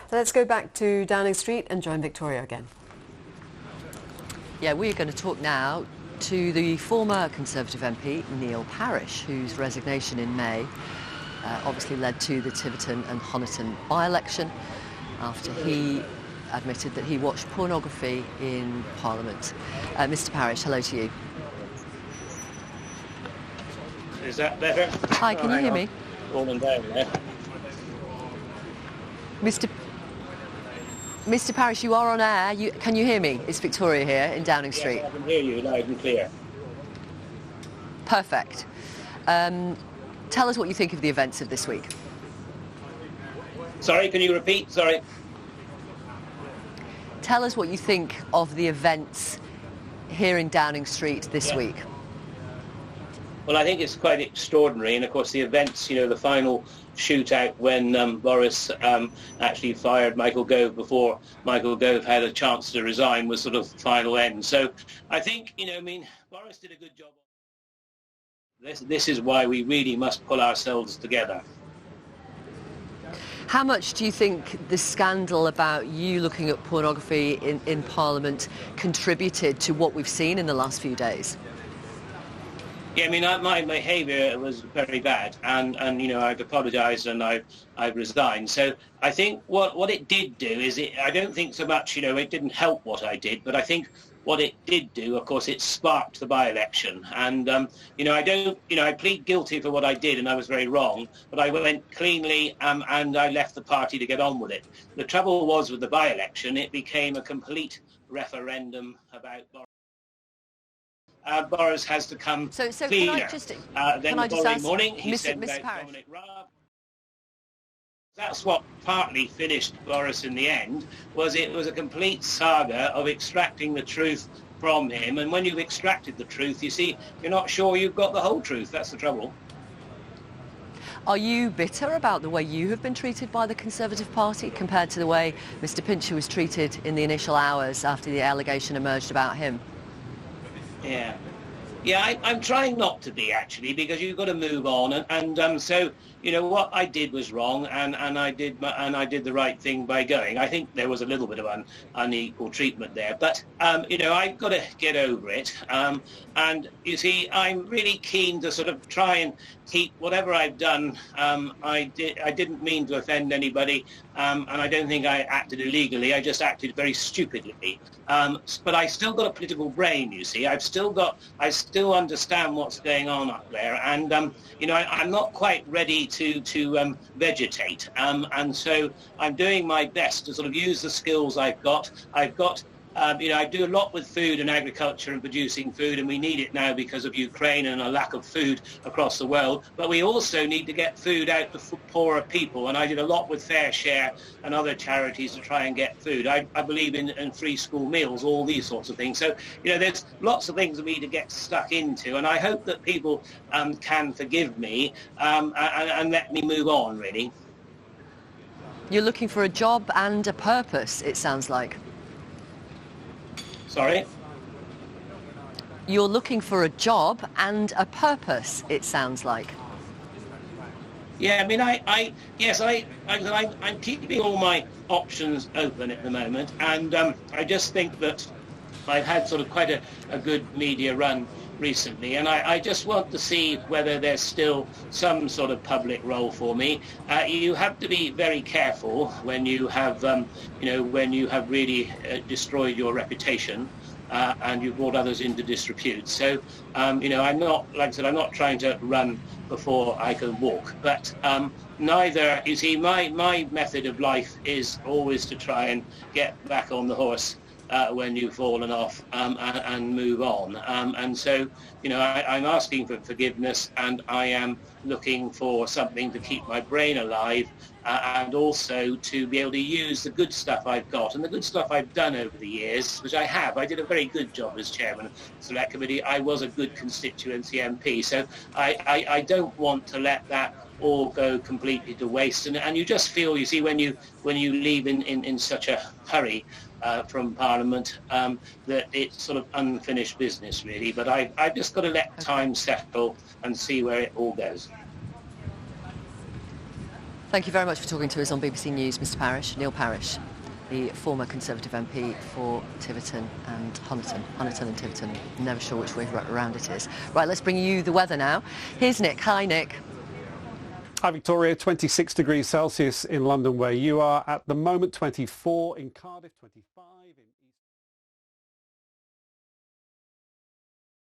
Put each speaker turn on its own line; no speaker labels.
Let's go back to Downing Street and join Victoria again.
Yeah, we're going to talk now to the former Conservative MP, Neil Parish, whose resignation in May obviously led to the Tiverton and Honiton by-election after he admitted that he watched pornography in Parliament. Mr Parish, hello to you.
Is that better?
Hi, can you hear me?
Falling down there.
Mr Parish, you are on air. Can you hear me? It's Victoria here in Downing Street.
Yes, I can hear you loud and clear.
Perfect. Tell us what you think of the events of this week.
Sorry, can you repeat? Sorry.
Tell us what you think of the events here in Downing Street this week.
Well, I think it's quite extraordinary, and of course the events, the final shootout when Boris actually fired Michael Gove before Michael Gove had a chance to resign was sort of the final end. So I think, Boris did a good job. This is why we really must pull ourselves together.
How much do you think the scandal about you looking at pornography in Parliament contributed to what we've seen in the last few days?
Yeah, my behaviour was very bad, and I've apologised and I've resigned. So I think what it did do is I don't think so much, it didn't help what I did, but I think what it did do, of course, it sparked the by-election. And, I plead guilty for what I did and I was very wrong, but I went cleanly and I left the party to get on with it. The trouble was with the by-election, it became a complete referendum about Boris. Boris has to come cleaner. Then the following morning, he sent out Dominic Raab. That's what partly finished Boris in the end, it was a complete saga of extracting the truth from him. And when you've extracted the truth, you see, you're not sure you've got the whole truth. That's the trouble.
Are you bitter about the way you have been treated by the Conservative Party compared to the way Mr Pincher was treated in the initial hours after the allegation emerged about him?
Yeah, I'm trying not to be, actually, because you've got to move on. And so, what I did was wrong, and I did the right thing by going. I think there was a little bit of unequal treatment there, but I've got to get over it. And you see, I'm really keen to sort of try and keep whatever I've done. I didn't mean to offend anybody, and I don't think I acted illegally. I just acted very stupidly. But I still got a political brain, you see. I still understand what's going on up there, and I'm not quite ready to vegetate, and so I'm doing my best to sort of use the skills I've got. I do a lot with food and agriculture and producing food, and we need it now because of Ukraine and a lack of food across the world. But we also need to get food out to poorer people, and I did a lot with Fair Share and other charities to try and get food. I believe in free school meals, all these sorts of things. So, there's lots of things that we need to get stuck into, and I hope that people can forgive me and let me move on, really.
You're looking for a job and a purpose, it sounds like.
Sorry?
You're looking for a job and a purpose, it sounds like.
Yeah, I'm keeping all my options open at the moment, and I just think that I've had sort of quite a good media run recently, and I just want to see whether there's still some sort of public role for me. You have to be very careful when you have, when you have really destroyed your reputation and you've brought others into disrepute. So, I'm not, like I said, I'm not trying to run before I can walk, but neither, you see, my method of life is always to try and get back on the horse when you've fallen off and move on. And so, I'm asking for forgiveness, and I am looking for something to keep my brain alive and also to be able to use the good stuff I've got and the good stuff I've done over the years, which I have. I did a very good job as chairman of the Select Committee. I was a good constituency MP, so I don't want to let that all go completely to waste. And you just feel, you see, when you leave in such a hurry from Parliament, that it's sort of unfinished business, really. But I've just got to let time settle and see where it all goes.
Thank you very much for talking to us on BBC News, Mr Parish. Neil Parish, the former Conservative MP for Tiverton and Honiton. Honiton and Tiverton, never sure which way around it is. Right, let's bring you the weather now. Here's Nick. Hi, Nick.
Hi Victoria, 26 degrees Celsius in London where you are at the moment, 24 in Cardiff, 25 in